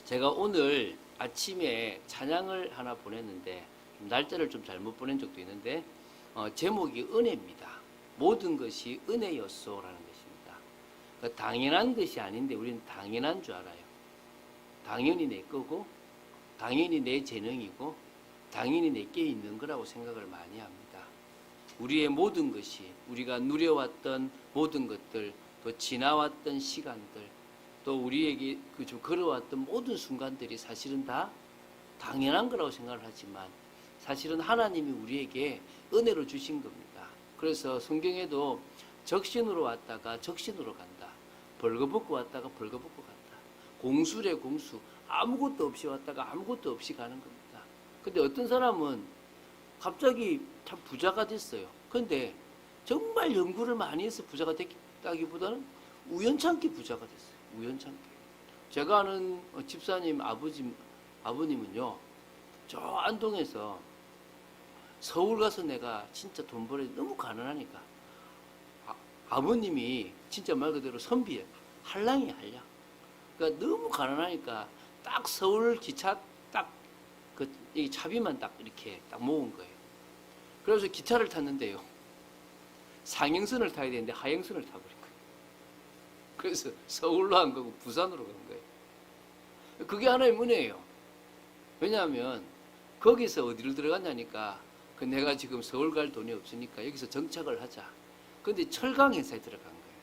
제가 오늘 아침에 찬양을 하나 보냈는데 날짜를 좀 잘못 보낸 적도 있는데 제목이 은혜입니다. 모든 것이 은혜였소라는 것입니다. 그러니까 당연한 것이 아닌데 우리는 당연한 줄 알아요. 당연히 내 거고 당연히 내 재능이고 당연히 내게 있는 거라고 생각을 많이 합니다. 우리의 모든 것이 우리가 누려왔던 모든 것들, 또 지나왔던 시간들, 또 우리에게 좀 걸어왔던 모든 순간들이 사실은 다 당연한 거라고 생각을 하지만 사실은 하나님이 우리에게 은혜로 주신 겁니다. 그래서 성경에도 적신으로 왔다가 적신으로 간다. 벌거벗고 왔다가 벌거벗고 간다. 공수래 공수. 아무것도 없이 왔다가 아무것도 없이 가는 겁니다. 근데 어떤 사람은 갑자기 참 부자가 됐어요. 근데 정말 연구를 많이 해서 부자가 됐다기보다는 우연찮게 부자가 됐어요. 우연찮게. 제가 아는 집사님 아버님은요, 저 안동에서 서울 가서 내가 진짜 돈 벌어 너무 가난하니까 아버님이 진짜 말 그대로 선비예요. 한량이 한량. 그러니까 너무 가난하니까 딱 서울 기차 딱 이 차비만 딱 이렇게 딱 모은 거예요. 그래서 기차를 탔는데요, 상행선을 타야 되는데 하행선을 타버린 거예요. 그래서 서울로 안 가고 부산으로 간 거예요. 그게 하나의 은혜예요. 왜냐하면 거기서 어디를 들어갔냐니까 내가 지금 서울 갈 돈이 없으니까 여기서 정착을 하자. 근데 철강회사에 들어간 거예요.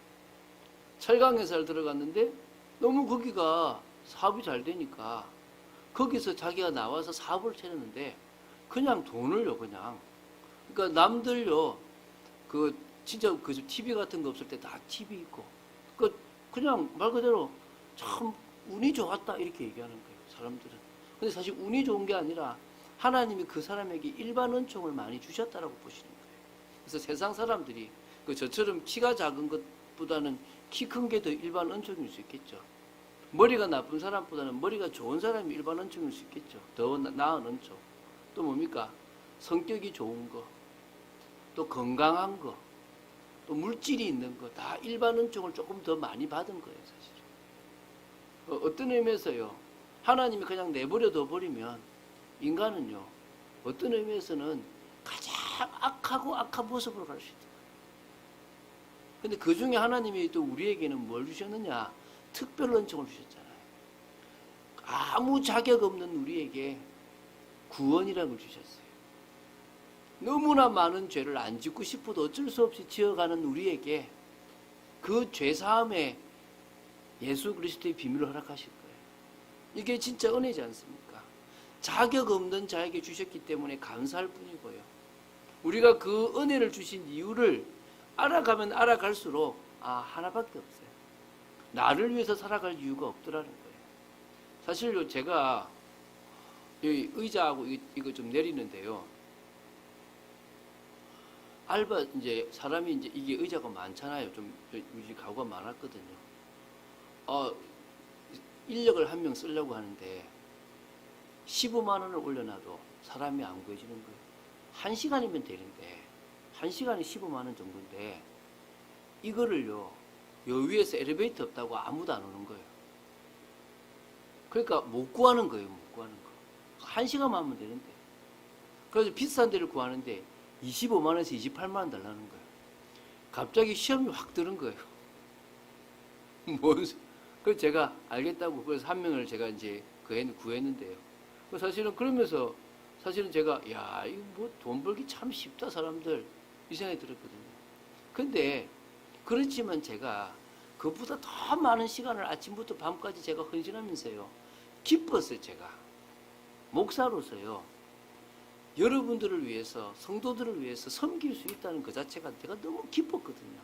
철강회사를 들어갔는데 너무 거기가 사업이 잘 되니까 거기서 자기가 나와서 사업을 차렸는데 그냥 돈을요, 그냥. 그러니까 남들요, 진짜 TV 같은 거 없을 때 다 TV 있고, 그냥 말 그대로 참 운이 좋았다 이렇게 얘기하는 거예요, 사람들은. 근데 사실 운이 좋은 게 아니라 하나님이 그 사람에게 일반 은총을 많이 주셨다라고 보시는 거예요. 그래서 세상 사람들이 저처럼 키가 작은 것보다는 키 큰 게 더 일반 은총일 수 있겠죠. 머리가 나쁜 사람보다는 머리가 좋은 사람이 일반 은총일 수 있겠죠. 더 나은 은총. 또 뭡니까? 성격이 좋은 거, 또 건강한 거, 또 물질이 있는 거, 다 일반 은총을 조금 더 많이 받은 거예요, 사실은. 어떤 의미에서요, 하나님이 그냥 내버려 둬버리면 인간은요, 어떤 의미에서는 가장 악하고 악한 모습으로 갈 수 있다. 근데 그 중에 하나님이 또 우리에게는 뭘 주셨느냐? 특별 은총을 주셨잖아요. 아무 자격 없는 우리에게 구원이라는 걸 주셨어요. 너무나 많은 죄를 안 짓고 싶어도 어쩔 수 없이 지어가는 우리에게 그 죄사함에 예수 그리스도의 비밀을 허락하실 거예요. 이게 진짜 은혜지 않습니까? 자격 없는 자에게 주셨기 때문에 감사할 뿐이고요. 우리가 그 은혜를 주신 이유를 알아가면 알아갈수록 하나밖에 없어요. 나를 위해서 살아갈 이유가 없더라는 거예요. 사실요, 제가 여기 의자하고 이거 좀 내리는데요, 이제 사람이 이제 이게 의자가 많잖아요. 좀 우리 가구가 많았거든요. 인력을 한 명 쓰려고 하는데 15만 원을 올려놔도 사람이 안 구해지는 거예요. 1시간이면 되는데 1시간에 15만 원 정도인데 이거를요, 여 위에서 엘리베이터 없다고 아무도 안 오는 거예요. 그러니까 못 구하는 거예요. 못 구하는 거. 1시간만 하면 되는데. 그래서 비싼 데를 구하는데 25만 원에서 28만 원 달라는 거예요. 갑자기 시험이 확 드는 거예요. 그래서 제가 알겠다고, 그래서 한 명을 제가 이제 구했는데요. 사실은 그러면서 사실은 제가 이거 뭐 돈 벌기 참 쉽다 사람들, 이 생각이 들었거든요. 근데 그렇지만 제가 그것보다 더 많은 시간을 아침부터 밤까지 제가 헌신하면서요, 기뻤어요. 제가 목사로서요, 여러분들을 위해서, 성도들을 위해서 섬길 수 있다는 그 자체가 내가 너무 기뻤거든요.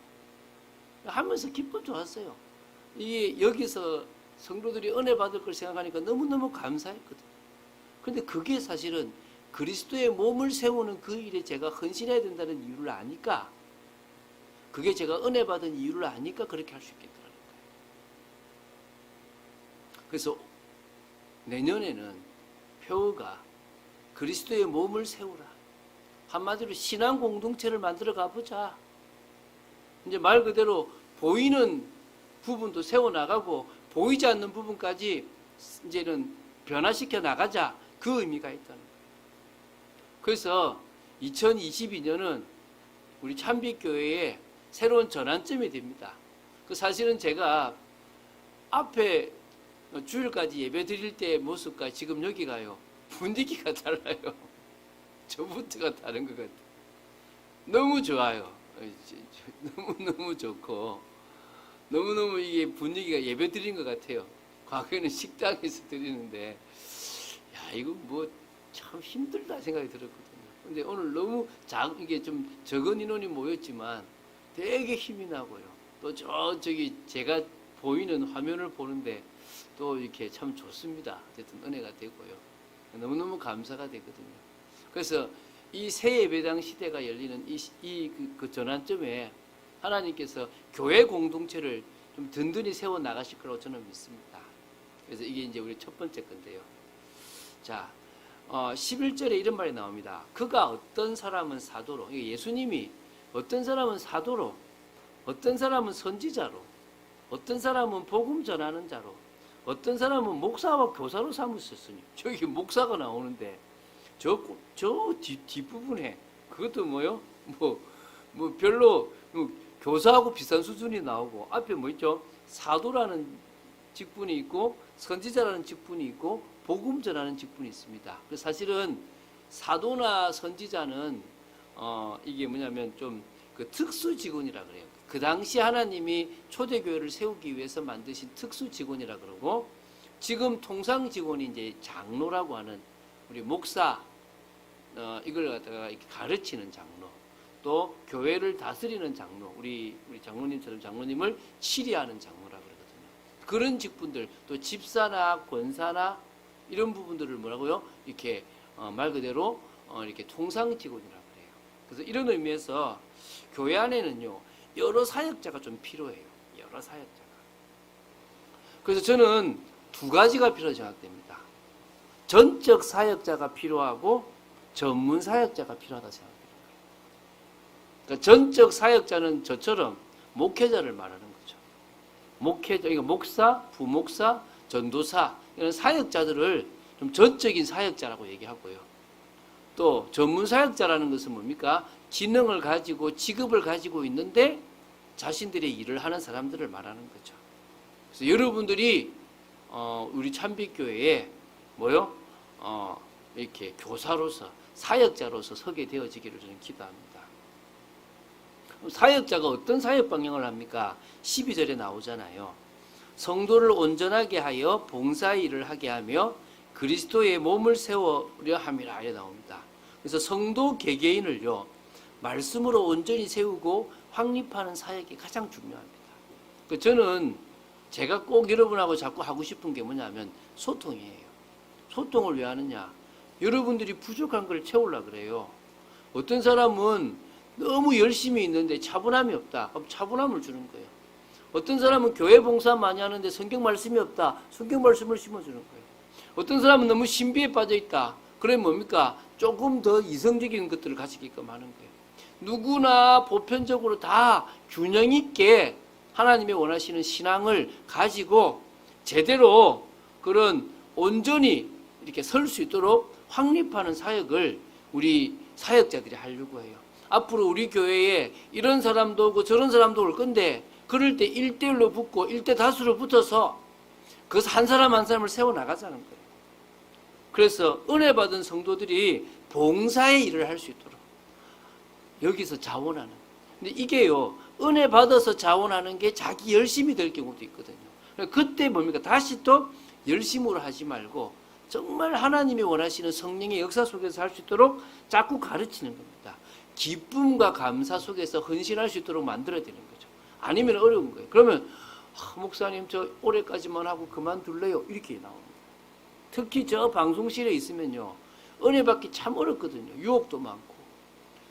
하면서 기쁨 좋았어요. 이게 여기서 성도들이 은혜 받을 걸 생각하니까 너무너무 감사했거든요. 그런데 그게 사실은 그리스도의 몸을 세우는 그 일에 제가 헌신해야 된다는 이유를 아니까, 그게 제가 은혜 받은 이유를 아니까 그렇게 할 수 있겠더라는 거예요. 그래서 내년에는 표어가 그리스도의 몸을 세우라. 한마디로 신앙 공동체를 만들어 가보자. 이제 말 그대로 보이는 부분도 세워나가고 보이지 않는 부분까지 이제는 변화시켜 나가자, 그 의미가 있다는 거예요. 그래서 2022년은 우리 참빛교회의 새로운 전환점이 됩니다. 그 사실은 제가 앞에 주일까지 예배 드릴 때의 모습과 지금 여기가요, 분위기가 달라요. 저부터가 다른 것 같아요. 너무 좋아요. 너무너무 좋고, 너무너무 이게 분위기가 예배 드린 것 같아요. 과거에는 식당에서 드리는데, 야, 이거 뭐 참 힘들다 생각이 들었거든요. 근데 오늘 너무 이게 좀 적은 인원이 모였지만 되게 힘이 나고요. 또 저기 제가 보이는 화면을 보는데 또 이렇게 참 좋습니다. 어쨌든 은혜가 되고요. 너무너무 감사가 되거든요. 그래서 이 새 예배당 시대가 열리는 그 전환점에 하나님께서 교회 공동체를 좀 든든히 세워 나가실 거라고 저는 믿습니다. 그래서 이게 이제 우리 첫 번째 건데요. 자, 11절에 이런 말이 나옵니다. 그가 어떤 사람은 사도로, 예수님이 어떤 사람은 사도로, 어떤 사람은 선지자로, 어떤 사람은 복음 전하는 자로, 어떤 사람은 목사와 교사로 삼으셨으니, 저기 목사가 나오는데 저 뒷부분에 그것도 뭐요? 뭐 별로 교사하고 비슷한 수준이 나오고, 앞에 뭐 있죠? 사도라는 직분이 있고 선지자라는 직분이 있고 복음 전하는 직분이 있습니다. 그래서 사실은 사도나 선지자는 이게 뭐냐면 좀 그 특수 직원이라 그래요. 그 당시 하나님이 초대교회를 세우기 위해서 만드신 특수 직원이라 그러고, 지금 통상 직원이 이제 장로라고 하는 우리 목사, 이걸 갖다가 이렇게 가르치는 장로, 또 교회를 다스리는 장로, 우리 장로님처럼 장로님을 치리하는 장로라 그러거든요. 그런 직분들, 또 집사나 권사나 이런 부분들을 뭐라고요? 이렇게 말 그대로 이렇게 통상 직원이라 그래요. 그래서 이런 의미에서 교회 안에는요, 여러 사역자가 좀 필요해요. 여러 사역자가. 그래서 저는 두 가지가 필요하다고 생각됩니다. 전적 사역자가 필요하고 전문 사역자가 필요하다고 생각합니다. 그러니까 전적 사역자는 저처럼 목회자를 말하는 거죠. 목회자, 이거 목사, 부목사, 전도사, 이런 사역자들을 좀 전적인 사역자라고 얘기하고요. 또 전문 사역자라는 것은 뭡니까? 지능을 가지고 직업을 가지고 있는데 자신들의 일을 하는 사람들을 말하는 거죠. 그래서 여러분들이 우리 참빛교회에 뭐요? 이렇게 교사로서 사역자로서 서게 되어지기를 저는 기도합니다. 사역자가 어떤 사역 방향을 합니까? 12절에 나오잖아요. 성도를 온전하게 하여 봉사의 일을 하게 하며 그리스도의 몸을 세우려 함이라 에 나옵니다. 그래서 성도 개개인을요, 말씀으로 온전히 세우고 확립하는 사역이 가장 중요합니다. 저는 제가 꼭 여러분하고 자꾸 하고 싶은 게 뭐냐면 소통이에요. 소통을 왜 하느냐? 여러분들이 부족한 걸 채우려고 그래요. 어떤 사람은 너무 열심히 있는데 차분함이 없다. 그럼 차분함을 주는 거예요. 어떤 사람은 교회 봉사 많이 하는데 성경 말씀이 없다. 성경 말씀을 심어주는 거예요. 어떤 사람은 너무 신비에 빠져 있다. 그러면 뭡니까? 조금 더 이성적인 것들을 가지게끔 하는 거예요. 누구나 보편적으로 다 균형 있게 하나님의 원하시는 신앙을 가지고 제대로 그런 온전히 이렇게 설 수 있도록 확립하는 사역을 우리 사역자들이 하려고 해요. 앞으로 우리 교회에 이런 사람도 오고 저런 사람도 올 건데, 그럴 때 1대1로 붙고 1대 다수로 붙어서 그 한 사람 한 사람을 세워나가자는 거예요. 그래서 은혜 받은 성도들이 봉사의 일을 할 수 있도록 여기서 자원하는. 근데 이게요, 은혜 받아서 자원하는 게 자기 열심이 될 경우도 있거든요. 그때 뭡니까? 다시 또 열심으로 하지 말고 정말 하나님이 원하시는 성령의 역사 속에서 할 수 있도록 자꾸 가르치는 겁니다. 기쁨과 감사 속에서 헌신할 수 있도록 만들어야 되는 거죠. 아니면 어려운 거예요. 그러면 목사님 저 올해까지만 하고 그만둘래요? 이렇게 나옵니다. 특히 저 방송실에 있으면요, 은혜 받기 참 어렵거든요. 유혹도 많고.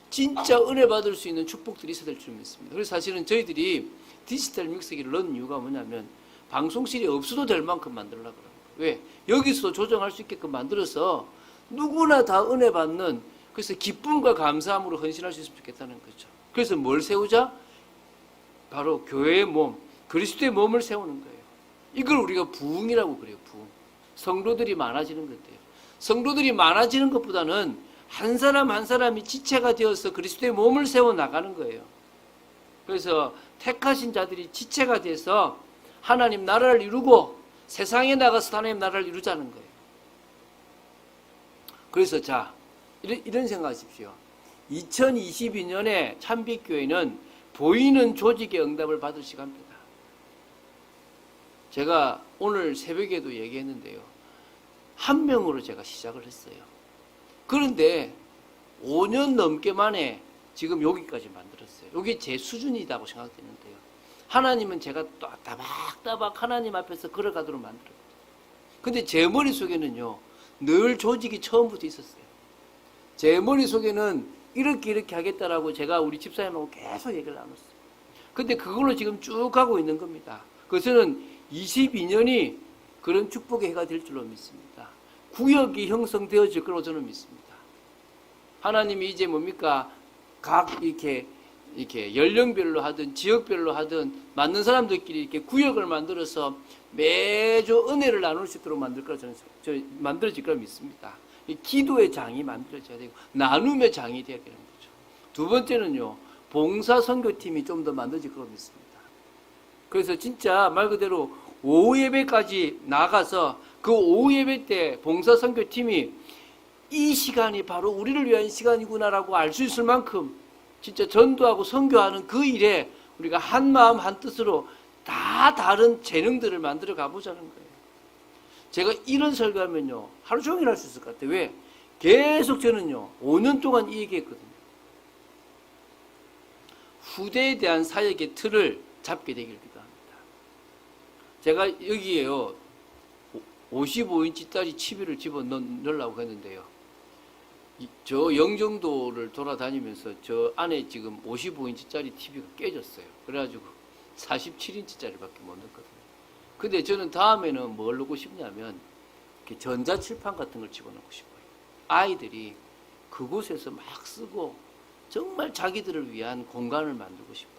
진짜 은혜 받을 수 있는 축복들이 있어야 될 줄 믿습니다. 그래서 사실은 저희들이 디지털 믹서기를 넣은 이유가 뭐냐면 방송실이 없어도 될 만큼 만들려고 그래요. 왜? 여기서 조정할 수 있게끔 만들어서 누구나 다 은혜 받는, 그래서 기쁨과 감사함으로 헌신할 수 있으면 좋겠다는 거죠. 그래서 뭘 세우자? 바로 교회의 몸, 그리스도의 몸을 세우는 거예요. 이걸 우리가 부흥이라고 그래요. 부흥. 성도들이 많아지는 건데요. 성도들이 많아지는 것보다는 한 사람 한 사람이 지체가 되어서 그리스도의 몸을 세워 나가는 거예요. 그래서 택하신 자들이 지체가 돼서 하나님 나라를 이루고 세상에 나가서 하나님 나라를 이루자는 거예요. 그래서 자, 이런 생각하십시오. 2022년에 참빛교회는 보이는 조직의 응답을 받을 시간입니다. 제가 오늘 새벽에도 얘기했는데요. 한 명으로 제가 시작을 했어요. 그런데 5년 넘게 만에 지금 여기까지 만들었어요. 이게 제 수준이라고 생각되는데요. 하나님은 제가 따박따박 하나님 앞에서 걸어가도록 만들었어요. 근데 제 머릿속에는요, 늘 조직이 처음부터 있었어요. 제 머릿속에는 이렇게 하겠다라고 제가 우리 집사님하고 계속 얘기를 나눴어요. 근데 그걸로 지금 쭉 가고 있는 겁니다. 그것은 22년이 그런 축복의 해가 될 줄로 믿습니다. 구역이 형성되어질 거라고 저는 믿습니다. 하나님이 이제 뭡니까? 각 이렇게 연령별로 하든 지역별로 하든 맞는 사람들끼리 이렇게 구역을 만들어서 매주 은혜를 나눌 수 있도록 만들 거라 저는 만들어질 거라 믿습니다. 기도의 장이 만들어져야 되고 나눔의 장이 되어야 되는 거죠. 두 번째는요, 봉사 선교팀이 좀 더 만들어질 거라 믿습니다. 그래서 진짜 말 그대로 오후 예배까지 나가서 그 오후 예배 때 봉사 선교팀이 이 시간이 바로 우리를 위한 시간이구나라고 알 수 있을 만큼 진짜 전도하고 선교하는 그 일에 우리가 한 마음 한 뜻으로 다 다른 재능들을 만들어 가보자는 거예요. 제가 이런 설교하면요, 하루 종일 할 수 있을 것 같아요. 왜? 계속 저는요, 5년 동안 이 얘기했거든요. 후대에 대한 사역의 틀을 잡게 되기를 기도합니다. 제가 여기에요, 55인치짜리 TV를 집어넣으려고 했는데요. 저 영종도를 돌아다니면서 저 안에 지금 55인치짜리 TV가 깨졌어요. 그래가지고 47인치짜리밖에 못 넣었거든요. 근데 저는 다음에는 뭘 넣고 싶냐면 전자칠판 같은 걸 집어넣고 싶어요. 아이들이 그곳에서 막 쓰고 정말 자기들을 위한 공간을 만들고 싶어요.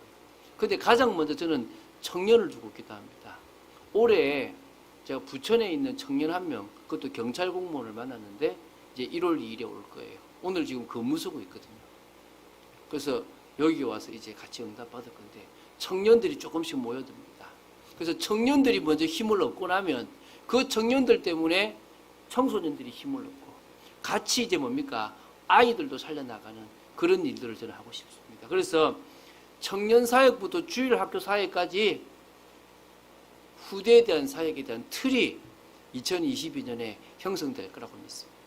근데 가장 먼저 저는 청년을 두고 기도합니다. 올해 제가 부천에 있는 청년 한 명, 그것도 경찰 공무원을 만났는데 이제 1월 2일에 올 거예요. 오늘 지금 근무 서고 있거든요. 그래서 여기 와서 이제 같이 응답 받을 건데 청년들이 조금씩 모여듭니다. 그래서 청년들이 먼저 힘을 얻고 나면 그 청년들 때문에 청소년들이 힘을 얻고 같이 이제 뭡니까? 아이들도 살려나가는 그런 일들을 저는 하고 싶습니다. 그래서 청년 사역부터 주일 학교 사역까지 후대에 대한 사역에 대한 틀이 2022년에 형성될 거라고 믿습니다.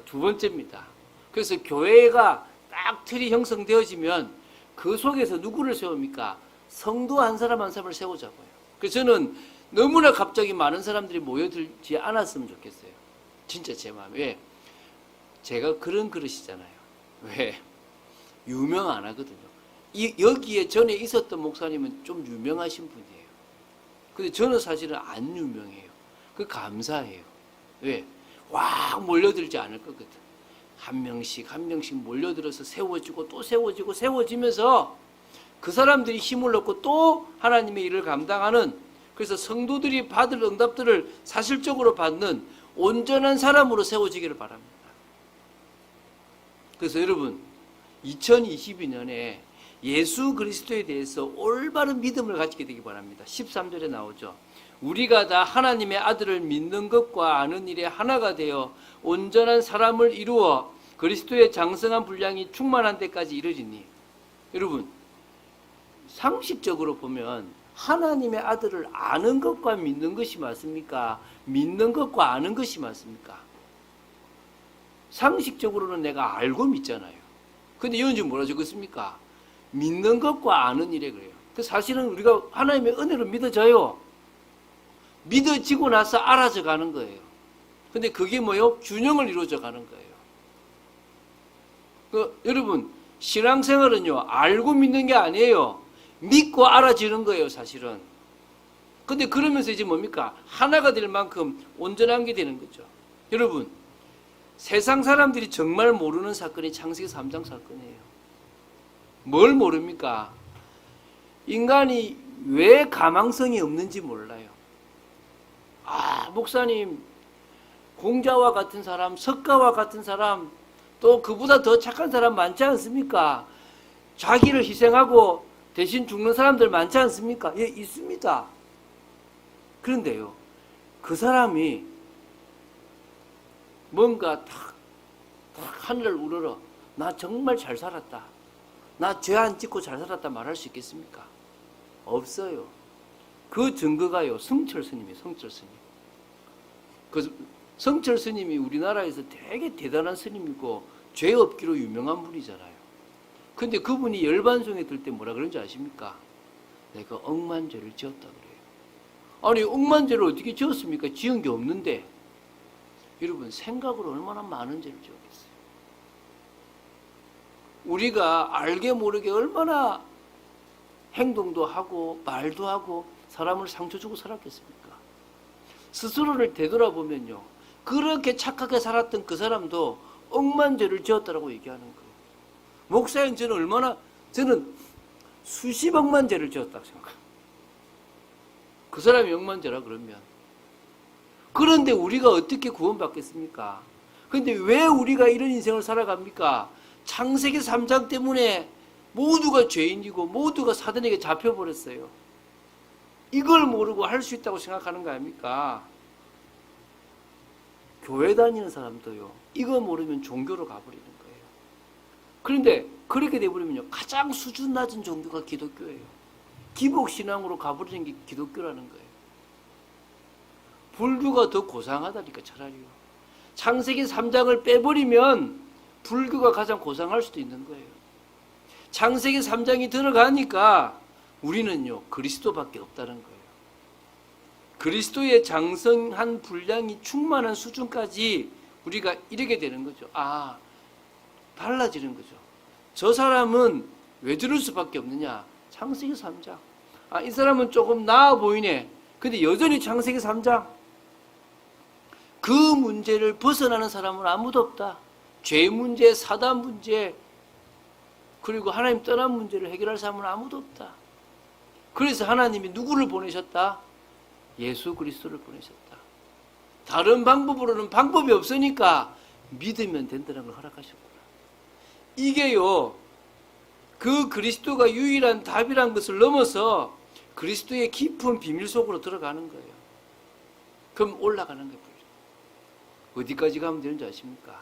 두 번째입니다. 그래서 교회가 딱 틀이 형성되어지면 그 속에서 누구를 세웁니까? 성도 한 사람 한 사람을 세우자고요. 그래서 저는 너무나 갑자기 많은 사람들이 모여들지 않았으면 좋겠어요. 진짜 제 마음에. 왜? 제가 그런 그릇이잖아요. 왜? 유명 안 하거든요. 여기에 전에 있었던 목사님은 좀 유명하신 분이에요. 근데 저는 사실은 안 유명해요. 그 감사해요. 왜? 확 몰려들지 않을 거거든. 한 명씩 한 명씩 몰려들어서 세워지고 또 세워지고 세워지면서 그 사람들이 힘을 얻고 또 하나님의 일을 감당하는, 그래서 성도들이 받을 응답들을 사실적으로 받는 온전한 사람으로 세워지기를 바랍니다. 그래서 여러분 2022년에 예수 그리스도에 대해서 올바른 믿음을 가지게 되기 바랍니다. 13절에 나오죠. 우리가 다 하나님의 아들을 믿는 것과 아는 일에 하나가 되어 온전한 사람을 이루어 그리스도의 장성한 분량이 충만한 데까지 이르리니. 여러분 상식적으로 보면 하나님의 아들을 아는 것과 믿는 것이 맞습니까? 믿는 것과 아는 것이 맞습니까? 상식적으로는 내가 알고 믿잖아요. 근데 이건 지금 뭐라 적었습니까? 믿는 것과 아는 일에 그래요. 그 사실은 우리가 하나님의 은혜로 믿어져요. 믿어지고 나서 알아져 가는 거예요. 근데 그게 뭐요? 균형을 이루어져 가는 거예요. 여러분 신앙생활은요 알고 믿는 게 아니에요. 믿고 알아지는 거예요 사실은. 근데 그러면서 이제 뭡니까? 하나가 될 만큼 온전한 게 되는 거죠. 여러분 세상 사람들이 정말 모르는 사건이 창세기 3장 사건이에요. 뭘 모릅니까? 인간이 왜 가망성이 없는지 몰라요. 목사님, 공자와 같은 사람, 석가와 같은 사람, 또 그보다 더 착한 사람 많지 않습니까? 자기를 희생하고 대신 죽는 사람들 많지 않습니까? 예, 있습니다. 그런데요, 그 사람이 뭔가 탁 하늘을 우러러 나 정말 잘 살았다, 나 죄 안 짓고 잘 살았다 말할 수 있겠습니까? 없어요. 그 증거가요, 성철 스님이에요. 성철 스님. 그 성철 스님이 우리나라에서 되게 대단한 스님이고 죄 없기로 유명한 분이잖아요. 근데 그분이 열반송에 들 때 뭐라 그런지 아십니까? 내가 억만 죄를 지었다 그래요. 아니, 억만 죄를 어떻게 지었습니까? 지은 게 없는데. 여러분, 생각으로 얼마나 많은 죄를 지었겠어요. 우리가 알게 모르게 얼마나 행동도 하고 말도 하고 사람을 상처 주고 살았겠습니까? 스스로를 되돌아보면요, 그렇게 착하게 살았던 그 사람도 억만 죄를 지었다라고 얘기하는 거예요. 목사님, 저는 수십억만 죄를 지었다고 생각합니다. 그 사람이 억만 죄라 그러면. 그런데 우리가 어떻게 구원받겠습니까? 그런데 왜 우리가 이런 인생을 살아갑니까? 창세기 3장 때문에 모두가 죄인이고 모두가 사단에게 잡혀버렸어요. 이걸 모르고 할 수 있다고 생각하는 거 아닙니까? 교회 다니는 사람도요, 이거 모르면 종교로 가버리는 거예요. 그런데 그렇게 돼버리면요, 가장 수준 낮은 종교가 기독교예요. 기복신앙으로 가버리는 게 기독교라는 거예요. 불교가 더 고상하다니까, 차라리요. 창세기 3장을 빼버리면 불교가 가장 고상할 수도 있는 거예요. 창세기 3장이 들어가니까 우리는요, 그리스도밖에 없다는 거예요. 그리스도의 장성한 분량이 충만한 수준까지 우리가 이르게 되는 거죠. 달라지는 거죠. 저 사람은 왜 저럴 수밖에 없느냐? 창세기 3장. 이 사람은 조금 나아 보이네. 근데 여전히 창세기 3장. 그 문제를 벗어나는 사람은 아무도 없다. 죄 문제, 사단 문제, 그리고 하나님 떠난 문제를 해결할 사람은 아무도 없다. 그래서 하나님이 누구를 보내셨다? 예수 그리스도를 보내셨다. 다른 방법으로는 방법이 없으니까 믿으면 된다는 걸 허락하셨구나. 이게요, 그 그리스도가 유일한 답이란 것을 넘어서 그리스도의 깊은 비밀 속으로 들어가는 거예요. 그럼 올라가는 거예요. 어디까지 가면 되는지 아십니까?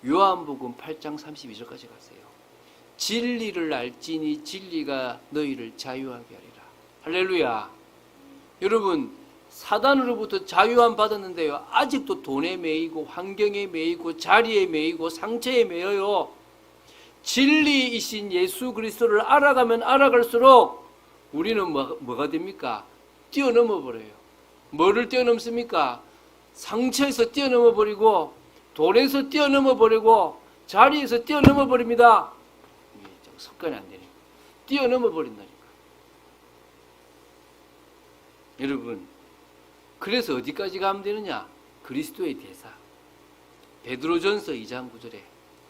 요한복음 8장 32절까지 가세요. 진리를 알지니 진리가 너희를 자유하게 하리라. 할렐루야. 여러분, 사단으로부터 자유함 받았는데요, 아직도 돈에 매이고 환경에 매이고 자리에 매이고 상처에 매여요. 진리이신 예수 그리스도를 알아가면 알아갈수록 우리는 뭐가 됩니까? 뛰어넘어 버려요. 뭐를 뛰어넘습니까? 상처에서 뛰어넘어 버리고, 돈에서 뛰어넘어 버리고, 자리에서 뛰어넘어 버립니다. 습관이 안 되니까 뛰어넘어 버린다니까. 여러분, 그래서 어디까지 가면 되느냐? 그리스도의 대사. 베드로전서 2장 9절에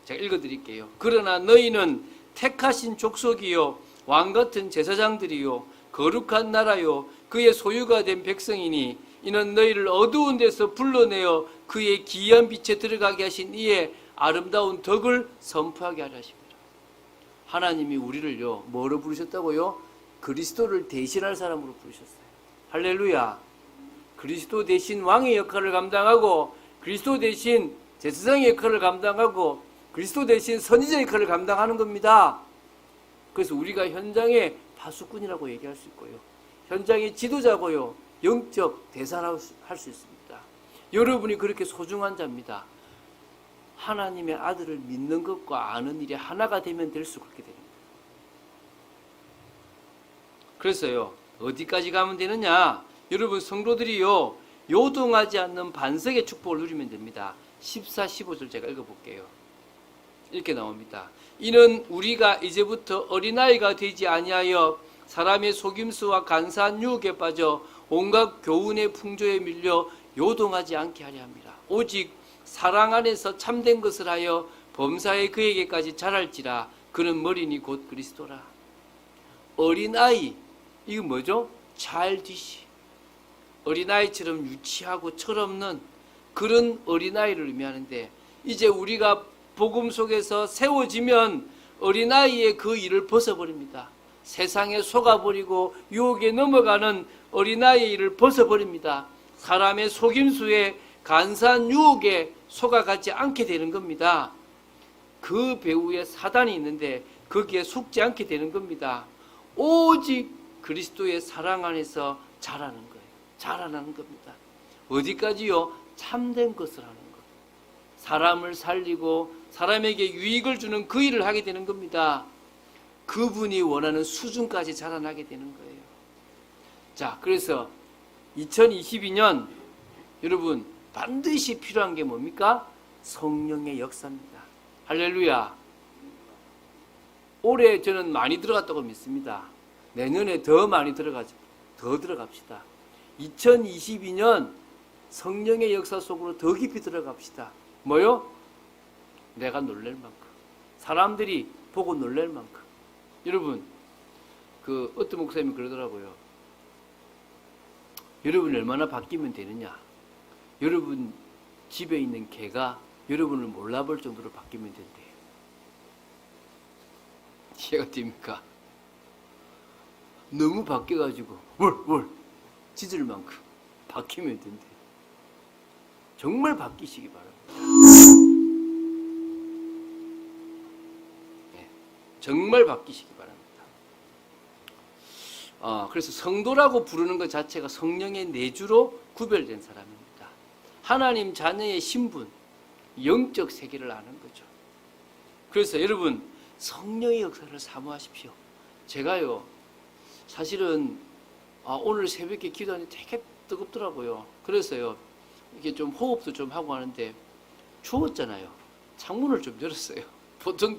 제가 읽어드릴게요. 그러나 너희는 택하신 족속이요 왕같은 제사장들이요 거룩한 나라요 그의 소유가 된 백성이니 이는 너희를 어두운 데서 불러내어 그의 기이한 빛에 들어가게 하신 이의 아름다운 덕을 선포하게 하려 하십니다. 하나님이 우리를요, 뭐로 부르셨다고요? 그리스도를 대신할 사람으로 부르셨어요. 할렐루야. 그리스도 대신 왕의 역할을 감당하고, 그리스도 대신 제사장의 역할을 감당하고, 그리스도 대신 선지자의 역할을 감당하는 겁니다. 그래서 우리가 현장의 파수꾼이라고 얘기할 수 있고요, 현장의 지도자고요, 영적 대사라고 할 수 있습니다. 여러분이 그렇게 소중한 자입니다. 하나님의 아들을 믿는 것과 아는 일이 하나가 되면 될수록 그렇게 됩니다. 그래서요, 어디까지 가면 되느냐? 여러분, 성도들이요, 요동하지 않는 반석의 축복을 누리면 됩니다. 14, 15절 제가 읽어볼게요. 이렇게 나옵니다. 이는 우리가 이제부터 어린아이가 되지 아니하여 사람의 속임수와 간사한 유혹에 빠져 온갖 교훈의 풍조에 밀려 요동하지 않게 하려 합니다. 오직 사랑 안에서 참된 것을 하여 범사에 그에게까지 자랄지라. 그는 머리니 곧 그리스도라. 어린아이, 이거 뭐죠? childish. 어린아이처럼 유치하고 철없는 그런 어린아이를 의미하는데, 이제 우리가 복음 속에서 세워지면 어린아이의 그 일을 벗어버립니다. 세상에 속아버리고 유혹에 넘어가는 어린아이의 일을 벗어버립니다. 사람의 속임수에 간사한 유혹에 속아가지 않게 되는 겁니다. 그 배후에 사단이 있는데 거기에 속지 않게 되는 겁니다. 오직 그리스도의 사랑 안에서 자라는 거예요. 자라나는 겁니다. 어디까지요? 참된 것을 하는 것. 사람을 살리고 사람에게 유익을 주는 그 일을 하게 되는 겁니다. 그분이 원하는 수준까지 자라나게 되는 거예요. 자, 그래서 2022년 여러분 반드시 필요한 게 뭡니까? 성령의 역사입니다. 할렐루야. 올해 저는 많이 들어갔다고 믿습니다. 내년에 더 많이 들어가죠. 더 들어갑시다. 2022년 성령의 역사 속으로 더 깊이 들어갑시다. 뭐요? 내가 놀랄 만큼, 사람들이 보고 놀랄 만큼. 여러분, 그 어떤 목사님이 그러더라고요. 여러분이 얼마나 바뀌면 되느냐? 여러분 집에 있는 개가 여러분을 몰라볼 정도로 바뀌면 된대요. 이해가 됩니까? 너무 바뀌어가지고 월 짖을 만큼 바뀌면 된대요. 정말 바뀌시기 바랍니다. 네, 정말 바뀌시기 바랍니다. 그래서 성도라고 부르는 것 자체가 성령의 내주로 구별된 사람입니다. 하나님 자녀의 신분, 영적 세계를 아는 거죠. 그래서 여러분 성령의 역사를 사모하십시오. 제가요 사실은 오늘 새벽에 기도하는데 되게 뜨겁더라고요. 그래서요 이게 좀 호흡도 좀 하고 하는데 추웠잖아요. 창문을 좀 열었어요. 보통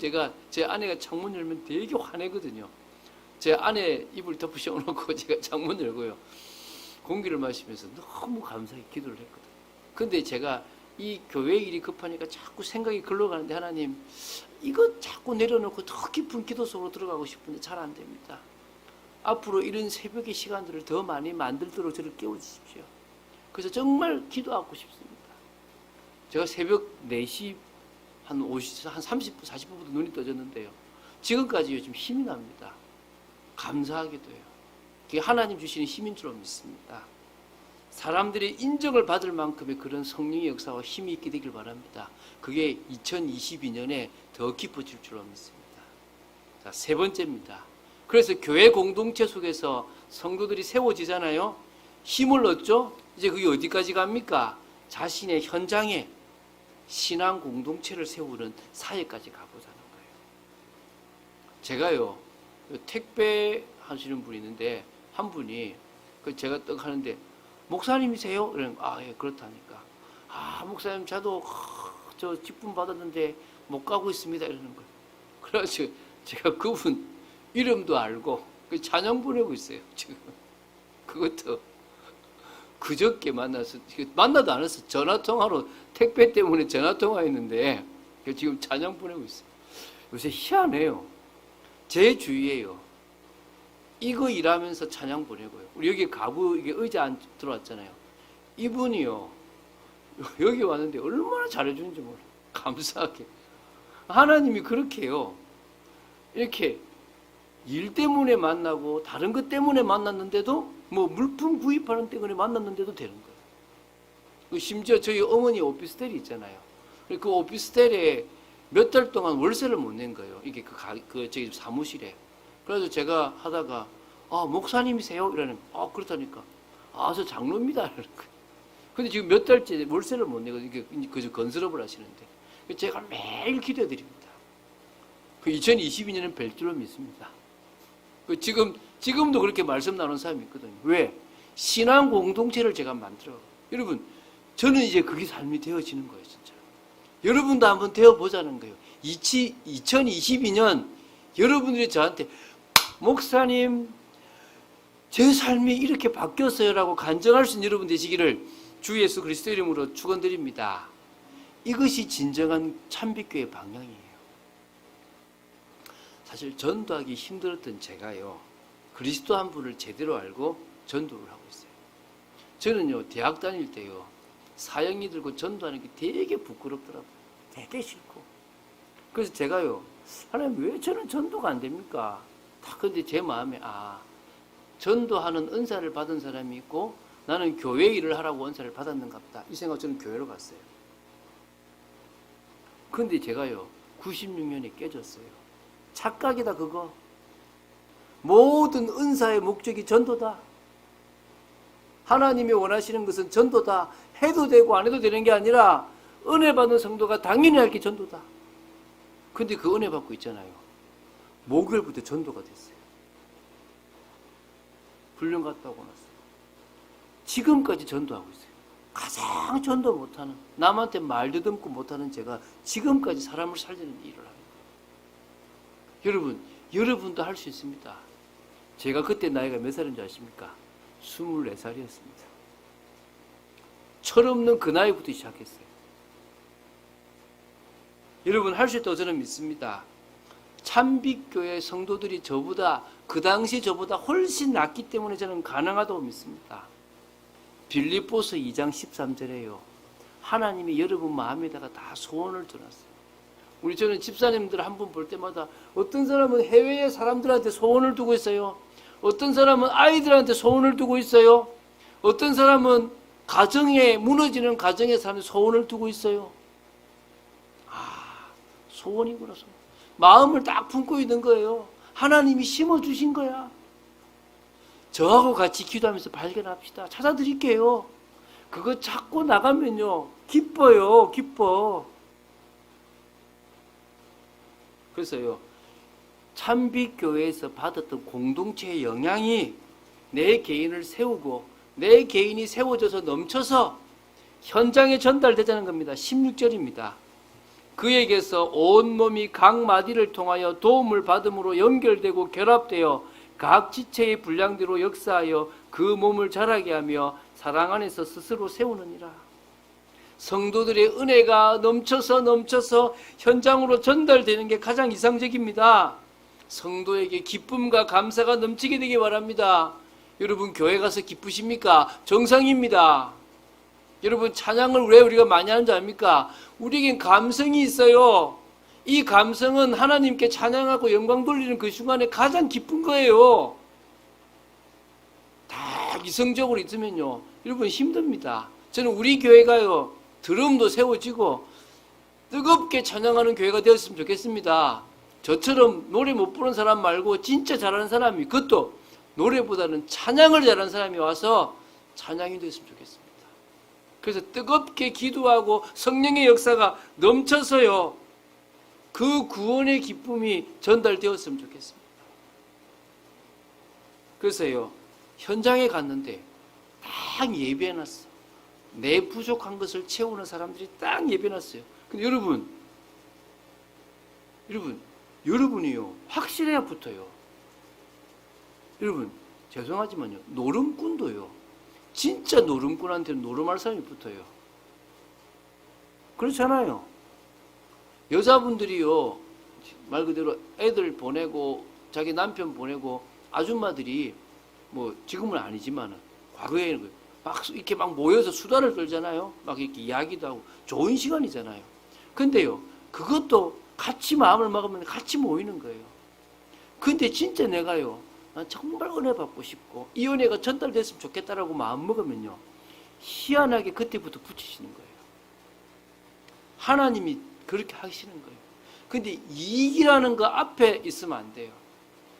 제 아내가 창문 열면 되게 화내거든요. 제 아내 이불 덮어 씌워놓고 제가 창문 열고요. 공기를 마시면서 너무 감사히 기도를 했거든요. 근데 제가 이 교회 일이 급하니까 자꾸 생각이 글러가는데 하나님 이거 자꾸 내려놓고 더 깊은 기도 속으로 들어가고 싶은데 잘 안 됩니다. 앞으로 이런 새벽의 시간들을 더 많이 만들도록 저를 깨워주십시오. 그래서 정말 기도하고 싶습니다. 제가 새벽 4시 한 30분, 40분부터 눈이 떠졌는데요. 지금까지 요즘 힘이 납니다. 감사하게도 해요. 그게 하나님 주시는 힘인 줄 믿습니다. 사람들의 인정을 받을 만큼의 그런 성령의 역사와 힘이 있게 되길 바랍니다. 그게 2022년에 더 깊어질 줄로 믿습니다. 자, 세 번째입니다. 그래서 교회 공동체 속에서 성도들이 세워지잖아요. 힘을 얻죠. 이제 그게 어디까지 갑니까? 자신의 현장에 신앙 공동체를 세우는 사회까지 가보자는 거예요. 제가요 택배 하시는 분이 있는데 한 분이 제가 떡 하는데 목사님이세요? 이러는 예, 그렇다니까. 목사님 저도 저 직분 받았는데 못 가고 있습니다. 이러는 거예요. 그래서 제가 그분 이름도 알고 찬양 보내고 있어요. 지금 그것도 그저께 만나도 안 했어. 전화통화로 택배 때문에 전화통화했는데 지금 찬양 보내고 있어요. 요새 희한해요. 제 주위에요. 이거 일하면서 찬양 보내고요. 우리 여기 가구 이게 의자 안 들어왔잖아요. 이분이요. 여기 왔는데 얼마나 잘해주는지 몰라요. 감사하게. 하나님이 그렇게 해요. 이렇게 일 때문에 만나고 다른 것 때문에 만났는데도 뭐 물품 구입하는 때문에 만났는데도 되는 거예요. 심지어 저희 어머니 오피스텔이 있잖아요. 그 오피스텔에 몇 달 동안 월세를 못 낸 거예요. 이게 저기 사무실에. 그래서 제가 하다가 목사님이세요? 이러는 그렇다니까. 저 장로입니다. 이러는 거예요. 근데 지금 몇 달째 월세를 못 내고 이게 그저 건설업을 하시는데 제가 매일 기도해 드립니다. 2022년은 뵐 줄로 믿습니다. 지금도 그렇게 말씀 나누는 사람이 있거든요. 왜? 신앙 공동체를 제가 만들어. 여러분, 저는 이제 그게 삶이 되어지는 거예요, 진짜. 여러분도 한번 되어보자는 거예요. 2022년 여러분들이 저한테 목사님, 제 삶이 이렇게 바뀌었어요라고 간증할 수 있는 여러분 되시기를 주 예수 그리스도 이름으로 축원드립니다. 이것이 진정한 참빛교의 방향이에요. 사실 전도하기 힘들었던 제가요, 그리스도 한 분을 제대로 알고 전도를 하고 있어요. 저는요, 대학 다닐 때요, 사형이 들고 전도하는 게 되게 부끄럽더라고요. 되게 싫고. 그래서 제가요, 하나님 왜 저는 전도가 안 됩니까? 다 근데 제 마음에, 전도하는 은사를 받은 사람이 있고 나는 교회 일을 하라고 은사를 받았는가 보다. 이 생각 저는 교회로 갔어요. 근데 제가요, 96년에 깨졌어요. 착각이다, 그거. 모든 은사의 목적이 전도다. 하나님이 원하시는 것은 전도다. 해도 되고 안 해도 되는 게 아니라 은혜 받는 성도가 당연히 할 게 전도다. 근데 그 은혜 받고 있잖아요. 목요일부터 전도가 됐어요. 훈련 갔다 오고 났어요. 지금까지 전도하고 있어요. 가장 전도 못하는, 남한테 말 더듬고 못하는 제가 지금까지 사람을 살리는 일을 합니다. 여러분, 여러분도 할 수 있습니다. 제가 그때 나이가 몇 살인지 아십니까? 24살이었습니다. 철없는 그 나이부터 시작했어요. 여러분, 할 수 있다고 저는 믿습니다. 참빛교회 성도들이 저보다, 그 당시 저보다 훨씬 낫기 때문에 저는 가능하다고 믿습니다. 빌립보서 2장 13절에요. 하나님이 여러분 마음에다가 다 소원을 들었어요. 저는 집사님들 한 분 볼 때마다 어떤 사람은 해외의 사람들한테 소원을 두고 있어요. 어떤 사람은 아이들한테 소원을 두고 있어요. 어떤 사람은 무너지는 가정의 사람한테 소원을 두고 있어요. 소원이구나, 소원. 마음을 딱 품고 있는 거예요. 하나님이 심어주신 거야. 저하고 같이 기도하면서 발견합시다. 찾아드릴게요. 그거 찾고 나가면요, 기뻐요, 기뻐. 그래서요, 참빛교회에서 받았던 공동체의 영향이 내 개인을 세우고 내 개인이 세워져서 넘쳐서 현장에 전달되자는 겁니다. 16절입니다. 그에게서 온몸이 각 마디를 통하여 도움을 받음으로 연결되고 결합되어 각 지체의 분량대로 역사하여 그 몸을 자라게 하며 사랑 안에서 스스로 세우느니라. 성도들의 은혜가 넘쳐서 현장으로 전달되는 게 가장 이상적입니다. 성도에게 기쁨과 감사가 넘치게 되기 바랍니다. 여러분, 교회 가서 기쁘십니까? 정상입니다. 여러분, 찬양을 왜 우리가 많이 하는 줄 압니까? 우리에겐 감성이 있어요. 이 감성은 하나님께 찬양하고 영광 돌리는 그 순간에 가장 기쁜 거예요. 다 이성적으로 있으면요, 여러분 힘듭니다. 저는 우리 교회가요, 드럼도 세워지고 뜨겁게 찬양하는 교회가 되었으면 좋겠습니다. 저처럼 노래 못 부르는 사람 말고 진짜 잘하는 사람이, 그것도 노래보다는 찬양을 잘하는 사람이 와서 찬양이 되었으면 좋겠습니다. 그래서 뜨겁게 기도하고 성령의 역사가 넘쳐서요, 그 구원의 기쁨이 전달되었으면 좋겠습니다. 그래서요, 현장에 갔는데 딱 예배해놨어. 내 부족한 것을 채우는 사람들이 딱 예배해놨어요. 근데 여러분이요, 확실해야 붙어요. 여러분, 죄송하지만요, 노름꾼도요, 진짜 노름꾼한테는 노름할 사람이 붙어요. 그렇잖아요. 여자분들이요, 말 그대로 애들 보내고 자기 남편 보내고 아줌마들이 뭐 지금은 아니지만은 과거에는 막 이렇게 막 모여서 수다를 떨잖아요. 막 이렇게 이야기도 하고 좋은 시간이잖아요. 근데요, 그것도 같이 마음을 먹으면 같이 모이는 거예요. 근데 진짜 내가요, 난 정말 은혜 받고 싶고 이 은혜가 전달됐으면 좋겠다라고 마음 먹으면요, 희한하게 그때부터 붙이시는 거예요. 하나님이 그렇게 하시는 거예요. 근데 이익이라는 거 앞에 있으면 안 돼요.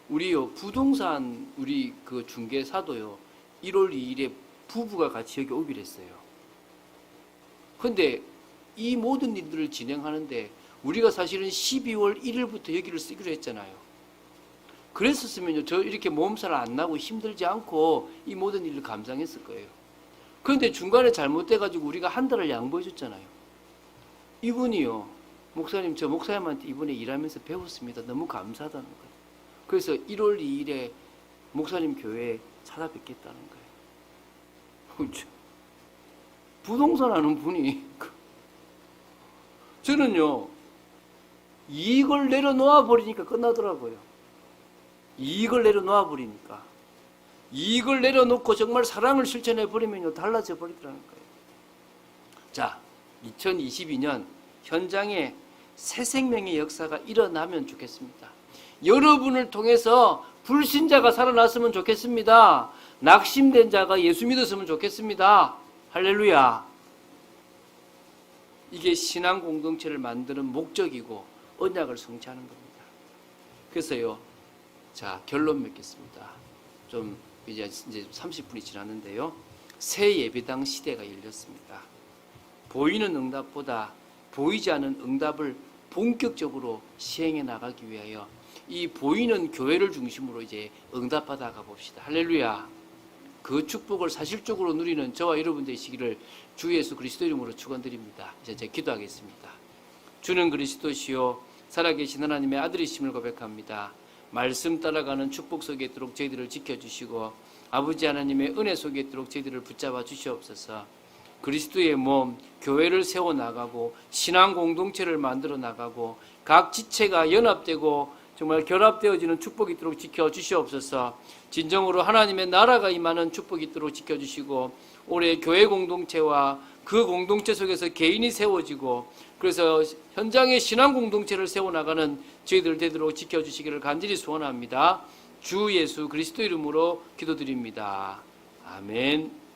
우리요, 부동산 우리 그 중개사도요, 1월 2일에 부부가 같이 여기 오기로 했어요. 근데 이 모든 일들을 진행하는데 우리가 사실은 12월 1일부터 여기를 쓰기로 했잖아요. 그랬었으면요, 저 이렇게 몸살 안 나고 힘들지 않고 이 모든 일을 감당했을 거예요. 그런데 중간에 잘못돼가지고 우리가 한 달을 양보해 줬잖아요. 이분이요, 목사님, 저 목사님한테 이번에 일하면서 배웠습니다. 너무 감사하다는 거예요. 그래서 1월 2일에 목사님 교회에 찾아뵙겠다는 거예요. 부동산 하는 분이, 저는요, 이익을 내려놓아 버리니까 끝나더라고요. 이익을 내려놓아 버리니까. 이익을 내려놓고 정말 사랑을 실천해 버리면요, 달라져 버리더라는 거예요. 자, 2022년 현장에 새 생명의 역사가 일어나면 좋겠습니다. 여러분을 통해서 불신자가 살아났으면 좋겠습니다. 낙심된 자가 예수 믿었으면 좋겠습니다. 할렐루야. 이게 신앙 공동체를 만드는 목적이고 언약을 성취하는 겁니다. 그래서요, 자, 결론 맺겠습니다. 좀 이제 30분이 지났는데요, 새 예배당 시대가 열렸습니다. 보이는 응답보다 보이지 않은 응답을 본격적으로 시행해 나가기 위하여 이 보이는 교회를 중심으로 이제 응답받아 가봅시다. 할렐루야. 그 축복을 사실적으로 누리는 저와 여러분 되시기를 주 예수 그리스도 이름으로 축원드립니다. 이제 제가 기도하겠습니다. 주는 그리스도시요 살아계신 하나님의 아들이심을 고백합니다. 말씀 따라가는 축복 속에 있도록 저희들을 지켜주시고 아버지 하나님의 은혜 속에 있도록 저희들을 붙잡아 주시옵소서. 그리스도의 몸, 교회를 세워나가고 신앙 공동체를 만들어 나가고 각 지체가 연합되고 정말 결합되어지는 축복이 있도록 지켜주시옵소서. 진정으로 하나님의 나라가 임하는 축복이 있도록 지켜주시고 올해 교회 공동체와 그 공동체 속에서 개인이 세워지고 그래서 현장의 신앙 공동체를 세워나가는 저희들 되도록 지켜주시기를 간절히 소원합니다. 주 예수 그리스도 이름으로 기도드립니다. 아멘.